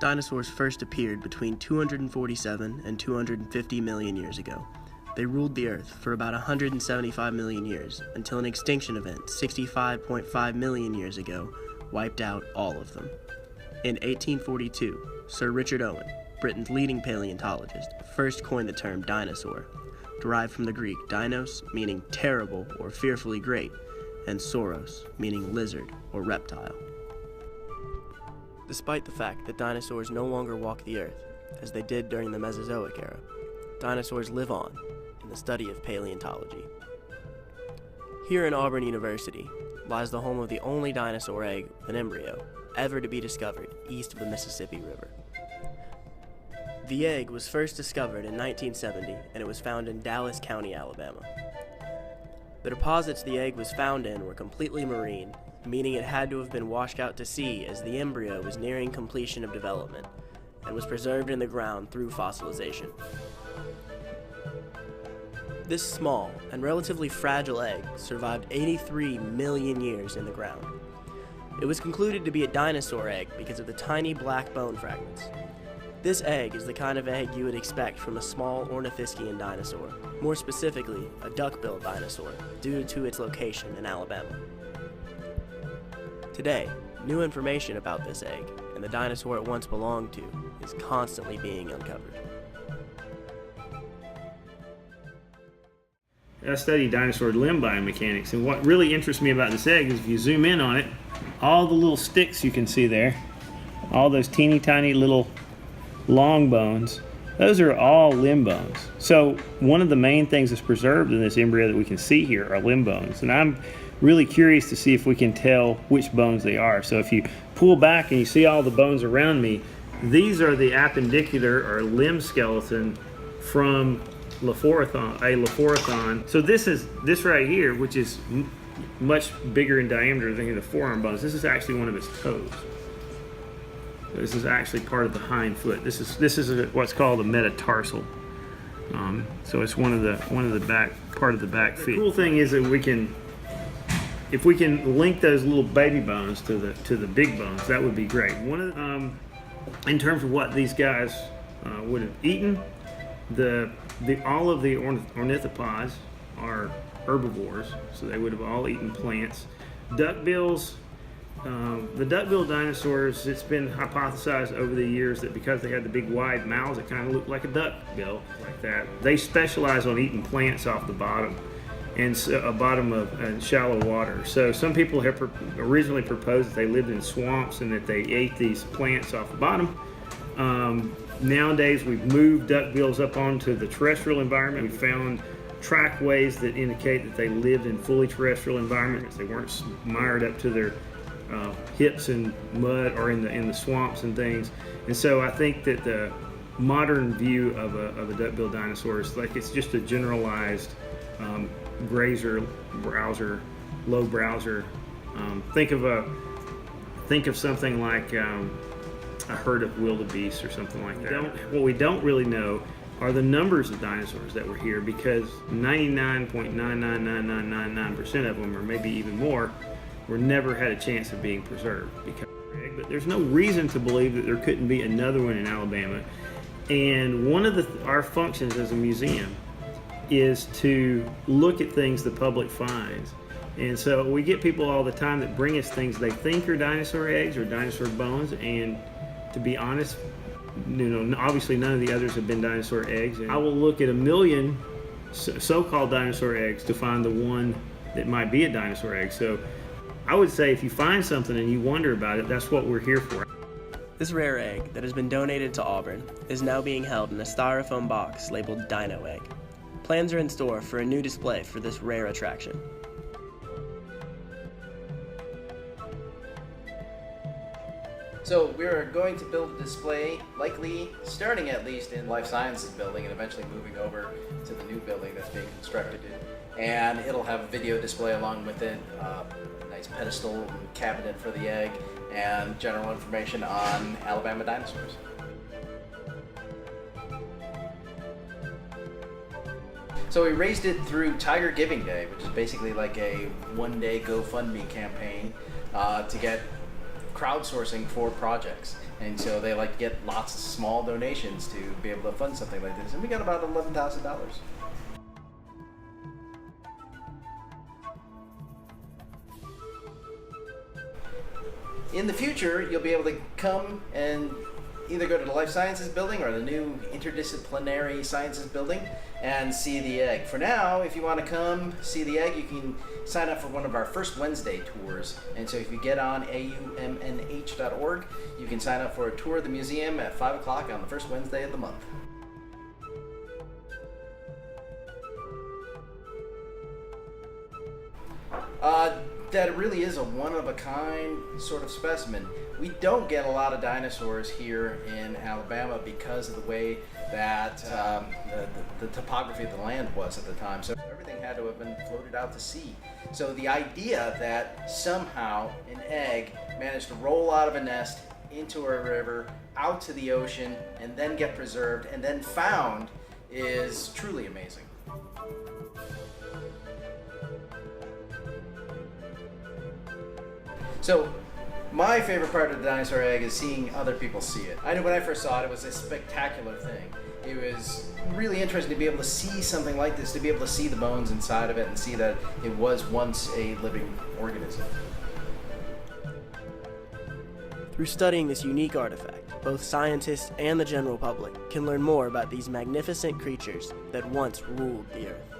Dinosaurs first appeared between 247 and 250 million years ago. They ruled the Earth for about 175 million years until an extinction event 65.5 million years ago wiped out all of them. In 1842, Sir Richard Owen, Britain's leading paleontologist, first coined the term dinosaur, derived from the Greek dinos, meaning terrible or fearfully great, and sauros, meaning lizard or reptile. Despite the fact that dinosaurs no longer walk the Earth, as they did during the Mesozoic era, dinosaurs live on in the study of paleontology. Here in Auburn University lies the home of the only dinosaur egg with an embryo ever to be discovered east of the Mississippi River. The egg was first discovered in 1970, and it was found in Dallas County, Alabama. The deposits the egg was found in were completely marine, meaning it had to have been washed out to sea as the embryo was nearing completion of development and was preserved in the ground through fossilization. This small and relatively fragile egg survived 83 million years in the ground. It was concluded to be a dinosaur egg because of the tiny black bone fragments. This egg is the kind of egg you would expect from a small ornithischian dinosaur, more specifically a duck-billed dinosaur, due to its location in Alabama. Today, new information about this egg and the dinosaur it once belonged to is constantly being uncovered. I study dinosaur limb biomechanics, and what really interests me about this egg is if you zoom in on it, all the little sticks you can see there, all those teeny tiny little long bones, those are all limb bones. So one of the main things that's preserved in this embryo that we can see here are limb bones, and I'm really curious to see if we can tell which bones they are. So if you pull back and you see all the bones around me, these are the appendicular or limb skeleton from Lophorothon. So this right here, which is much bigger in diameter than the forearm bones, this is actually one of its toes. This is actually part of the hind foot. This is what's called a metatarsal. So it's one of the back part of the back feet. The cool thing is that if we can link those little baby bones to the big bones, that would be great. In terms of what these guys would have eaten, all of the ornithopods are herbivores, so they would have all eaten plants. Duckbills. The duck-billed dinosaurs, it's been hypothesized over the years that because they had the big wide mouths, it kind of looked like a duck bill, like that. They specialize on eating plants off the bottom, and a bottom of shallow water. So some people have originally proposed that they lived in swamps and that they ate these plants off the bottom. Nowadays, we've moved duckbills up onto the terrestrial environment. We found trackways that indicate that they lived in fully terrestrial environments. They weren't mired up to their hips in mud or in the swamps and things. And so I think that the modern view of a duck-billed dinosaur is like it's just a generalized grazer, browser, low browser. Think of something like a herd of wildebeest or something like that. What we don't really know are the numbers of dinosaurs that were here, because 99.999999% of them, or maybe even more, were never had a chance of being preserved. But there's no reason to believe that there couldn't be another one in Alabama. And one of our functions as a museum is to look at things the public finds. And so we get people all the time that bring us things they think are dinosaur eggs or dinosaur bones, and to be honest, obviously none of the others have been dinosaur eggs. And I will look at 1 million so-called dinosaur eggs to find the one that might be a dinosaur egg. So I would say if you find something and you wonder about it, that's what we're here for. This rare egg that has been donated to Auburn is now being held in a styrofoam box labeled Dino Egg. Plans are in store for a new display for this rare attraction. So we're going to build a display, likely starting at least in Life Sciences building and eventually moving over to the new building that's being constructed. And it'll have a video display along with it, a nice pedestal and cabinet for the egg, and general information on Alabama dinosaurs. So we raised it through Tiger Giving Day, which is basically like a one-day GoFundMe campaign to get crowdsourcing for projects. And so they like to get lots of small donations to be able to fund something like this. And we got about $11,000. In the future, you'll be able to come and either go to the Life Sciences building or the new Interdisciplinary Sciences building and see the egg. For now, if you want to come see the egg, you can sign up for one of our first Wednesday tours. And so if you get on aumnh.org, you can sign up for a tour of the museum at 5 o'clock on the first Wednesday of the month. That it really is a one-of-a-kind sort of specimen. We don't get a lot of dinosaurs here in Alabama because of the way that the topography of the land was at the time. So everything had to have been floated out to sea. So the idea that somehow an egg managed to roll out of a nest into a river, out to the ocean, and then get preserved and then found is truly amazing. So, my favorite part of the dinosaur egg is seeing other people see it. I know when I first saw it, it was a spectacular thing. It was really interesting to be able to see something like this, to be able to see the bones inside of it and see that it was once a living organism. Through studying this unique artifact, both scientists and the general public can learn more about these magnificent creatures that once ruled the Earth.